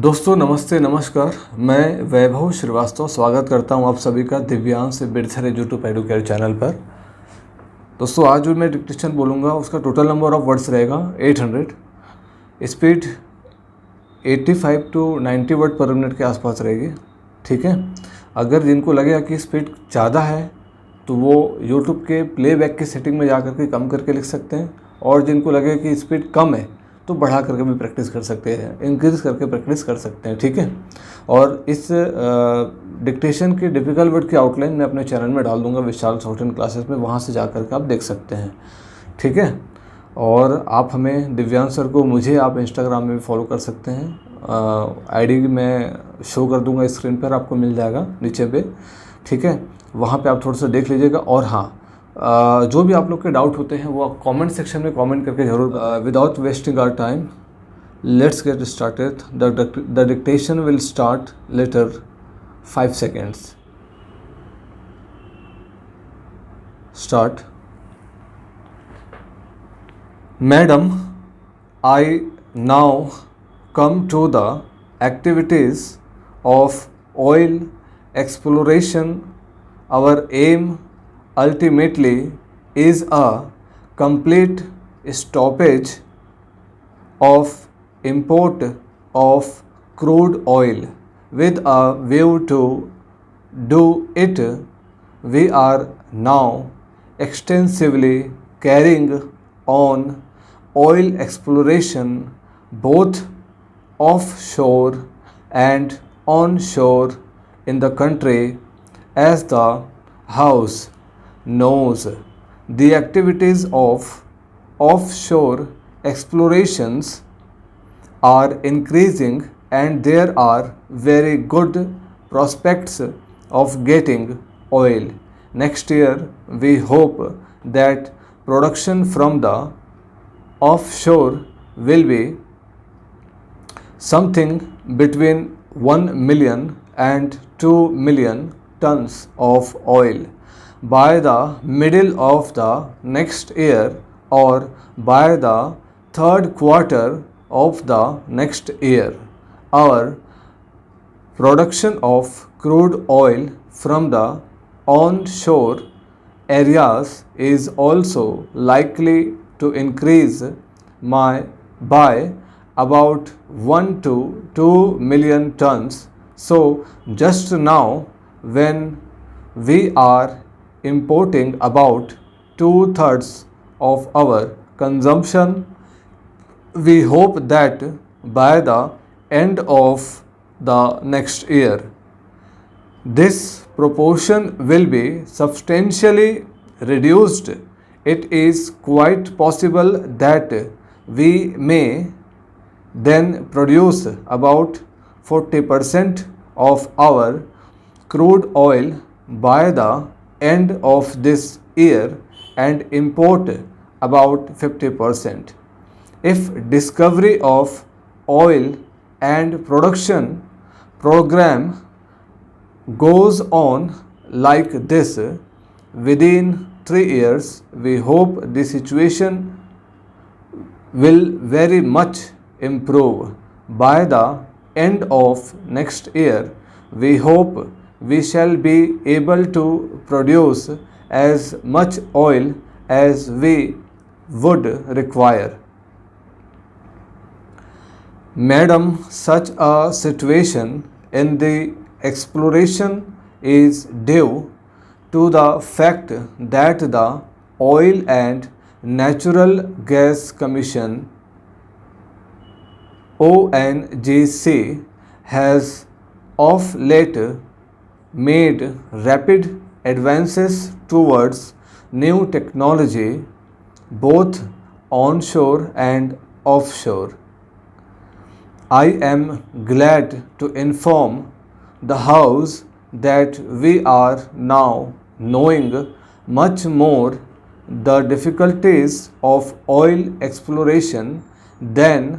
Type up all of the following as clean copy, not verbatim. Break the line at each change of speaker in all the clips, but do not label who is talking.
दोस्तों नमस्ते नमस्कार। मैं वैभव श्रीवास्तव स्वागत करता हूं आप सभी का दिव्यांश से बिरथर यूट्यूब एडुकेयर चैनल पर। दोस्तों आज जो मैं डिक्टेशन बोलूँगा उसका टोटल नंबर ऑफ वर्ड्स रहेगा 800। Speed 85 to 90 word per minute के आसपास रहेगी। ठीक है, अगर जिनको लगेगा कि स्पीड ज़्यादा है तो वो यूट्यूब के प्लेबैक की सेटिंग में जा करके कम करके लिख सकते हैं, और जिनको लगे कि स्पीड कम है तो बढ़ा करके भी प्रैक्टिस कर सकते हैं, इंक्रीज करके प्रैक्टिस कर सकते हैं। ठीक है, और इस डिक्टेशन की डिफ़िकल्ट वर्ड की आउटलाइन मैं अपने चैनल में डाल दूंगा विशाल शॉर्ट एंड क्लासेस में, वहाँ से जा करके आप देख सकते हैं। ठीक है, और आप हमें दिव्यांश सर को मुझे आप इंस्टाग्राम में भी फॉलो कर सकते हैं। आईडी मैं शो कर दूंगा स्क्रीन पर, आपको मिल जाएगा नीचे पे। ठीक है, वहाँ पे आप थोड़ा सा देख लीजिएगा। और हाँ, जो भी आप लोग के डाउट होते हैं वो आप कमेंट सेक्शन में कमेंट करके ज़रूर। Without wasting our time let's get started. The dictation will start later 5 seconds। Start. Madam, I now come to the activities of oil exploration. Our aim ultimately is a complete stoppage of import of crude oil. With a view to do it, we are now extensively carrying on oil exploration both offshore and onshore in the country. As the House knows, the activities of offshore explorations are increasing and there are very good prospects of getting oil. Next year, we hope that production from the offshore will be something between 1 million and 2 million tons of oil by the middle of the next year, or by the third quarter of the next year. Our production of crude oil from the onshore areas is also likely to increase by about 1 to 2 million tons. So just now, when we are importing about 2/3 of our consumption, we hope that by the end of the next year, this proportion will be substantially reduced. It is quite possible that we may then produce about 40% of our crude oil by the end of this year and import about 50%. If discovery of oil and production program goes on like this, within 3 years, we hope the situation will very much improve. By the end of next year, we hope we shall be able to produce as much oil as we would require. Madam, such a situation in the exploration is due to the fact that the Oil and Natural Gas Commission ONGC has of late made rapid advances towards new technology both onshore and offshore. I am glad to inform the House that we are now knowing much more the difficulties of oil exploration than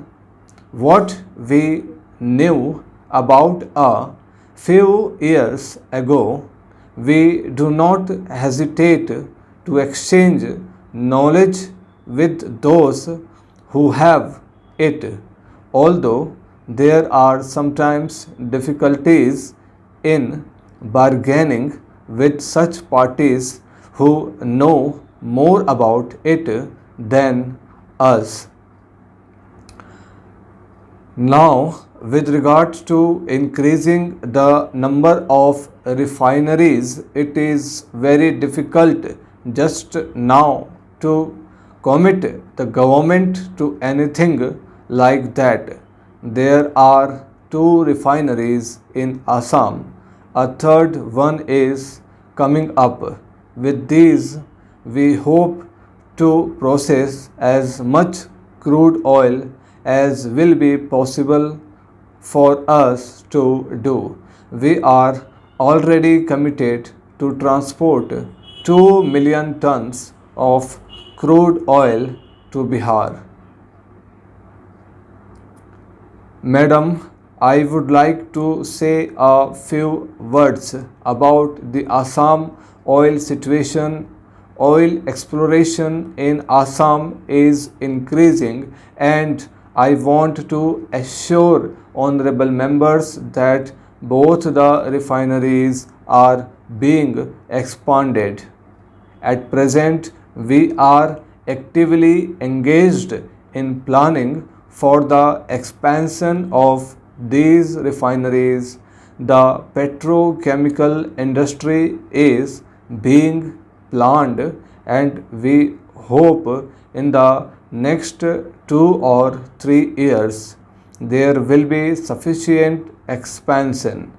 what we knew about a few years ago. We do not hesitate to exchange knowledge with those who have it, although there are sometimes difficulties in bargaining with such parties who know more about it than us. Now, with regards to increasing the number of refineries, it is very difficult just now to commit the government to anything like that. There are two refineries in Assam. A third one is coming up. With these, we hope to process as much crude oil as will be possible for us to do. We are already committed to transport 2 million tons of crude oil to Bihar. Madam, I would like to say a few words about the Assam oil situation. Oil exploration in Assam is increasing, and I want to assure honorable members that both the refineries are being expanded. At present, we are actively engaged in planning for the expansion of these refineries. The petrochemical industry is being planned, and we hope in the next 2 or 3 years there will be sufficient expansion.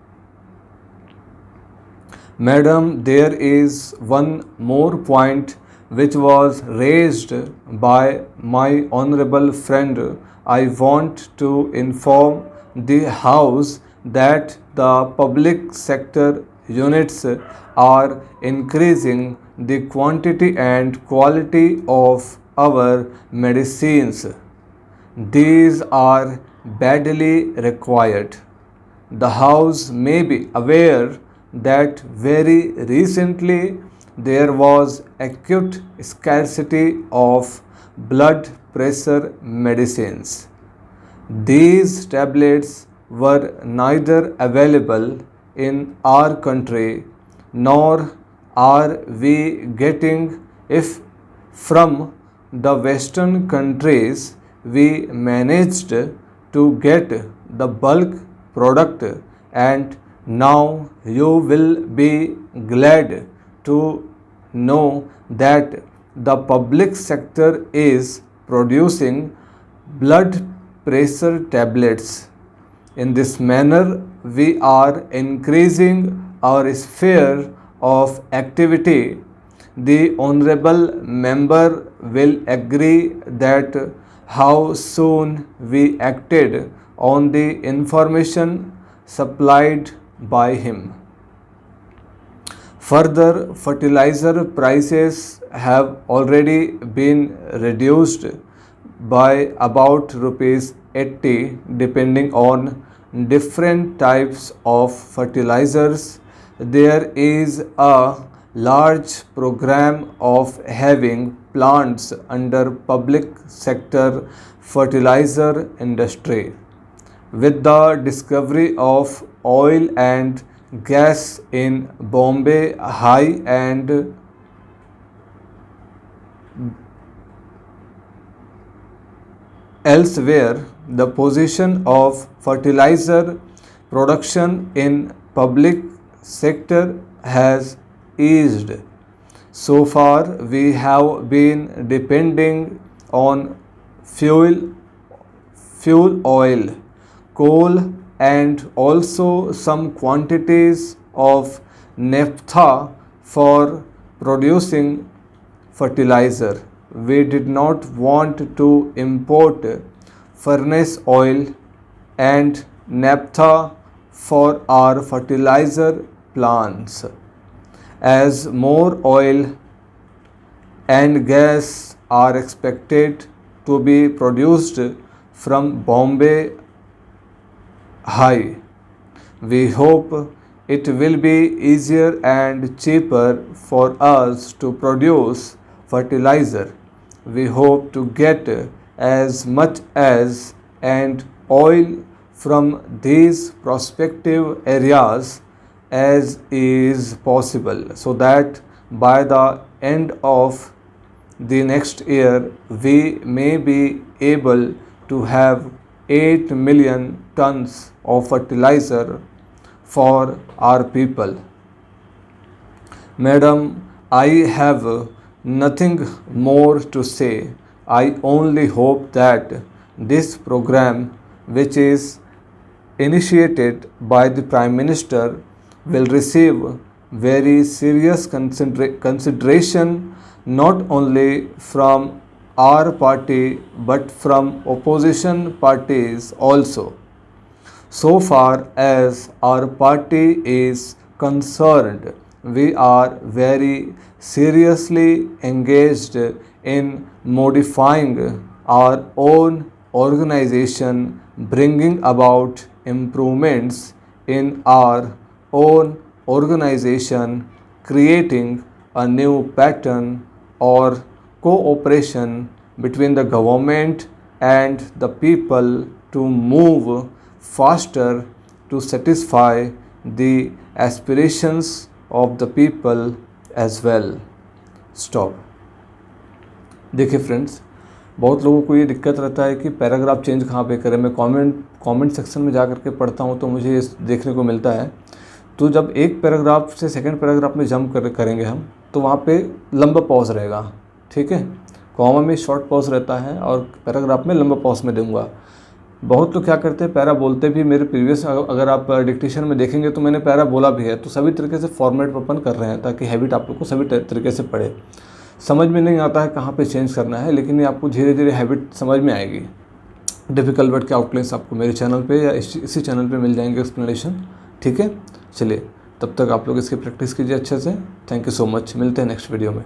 Madam, there is one more point which was raised by my honorable friend. I want to inform the House that the public sector units are increasing the quantity and quality of our medicines. These are badly required. The House may be aware that very recently there was acute scarcity of blood pressure medicines. These tablets were neither available in our country nor are we getting if from the Western countries we managed to get the bulk product, and now you will be glad to know that the public sector is producing blood pressure tablets. In this manner, we are increasing our sphere of activity. The honorable member will agree that how soon we acted on the information supplied by him. Further, fertilizer prices have already been reduced by about rupees 80 depending on different types of fertilizers. There is a large program of having plants under public sector fertilizer industry. With the discovery of oil and gas in Bombay High and elsewhere, the position of fertilizer production in public sector has eased. So far, we have been depending on fuel oil, coal, and also some quantities of naphtha for producing fertilizer. We did not want to import furnace oil and naphtha for our fertilizer plants. As more oil and gas are expected to be produced from Bombay High, we hope it will be easier and cheaper for us to produce fertilizer. We hope to get as much as and oil from these prospective areas as is possible, so that by the end of the next year we may be able to have 8 million tons of fertilizer for our people. Madam, I have nothing more to say. I only hope that this program, which is initiated by the Prime Minister, will receive very serious consideration, not only from our party but from opposition parties also. So far as our party is concerned, we are very seriously engaged in modifying our own organization, bringing about improvements in our own organization, creating a new pattern or cooperation between the government and the people to move faster to satisfy the aspirations of the people as well. Stop. देखिए friends, बहुत लोगों को ये दिक्कत रहता है कि paragraph change कहाँ पे करें। मैं कमेंट सेक्शन में जा कर के पढ़ता हूँ तो मुझे ये देखने को मिलता है। तो जब एक पैराग्राफ से सेकंड पैराग्राफ में जंप करेंगे हम, तो वहाँ पे लंबा पॉज रहेगा, ठीक है। कॉमा में शॉर्ट पॉज रहता है और पैराग्राफ में लंबा पॉज में दूंगा। बहुत लोग क्या करते हैं, पैरा बोलते भी, मेरे प्रीवियस अगर आप डिक्टेशन में देखेंगे तो मैंने पैरा बोला भी है। तो सभी तरीके से फॉर्मेट ओपन कर रहे हैं ताकि हैबिट आप लोग को सभी तरीके से पढ़े। समझ में नहीं आता है कहाँ पे चेंज करना है, लेकिन ये आपको धीरे धीरे हैबिट समझ में आएगी। डिफ़िकल्ट वर्ड के आउटलाइंस आपको मेरे चैनल पे या इसी चैनल पे मिल जाएंगे एक्सप्लेनेशन, ठीक है। चलिए, तब तक आप लोग इसकी प्रैक्टिस कीजिए अच्छे से। थैंक यू सो मच, मिलते हैं नेक्स्ट वीडियो में।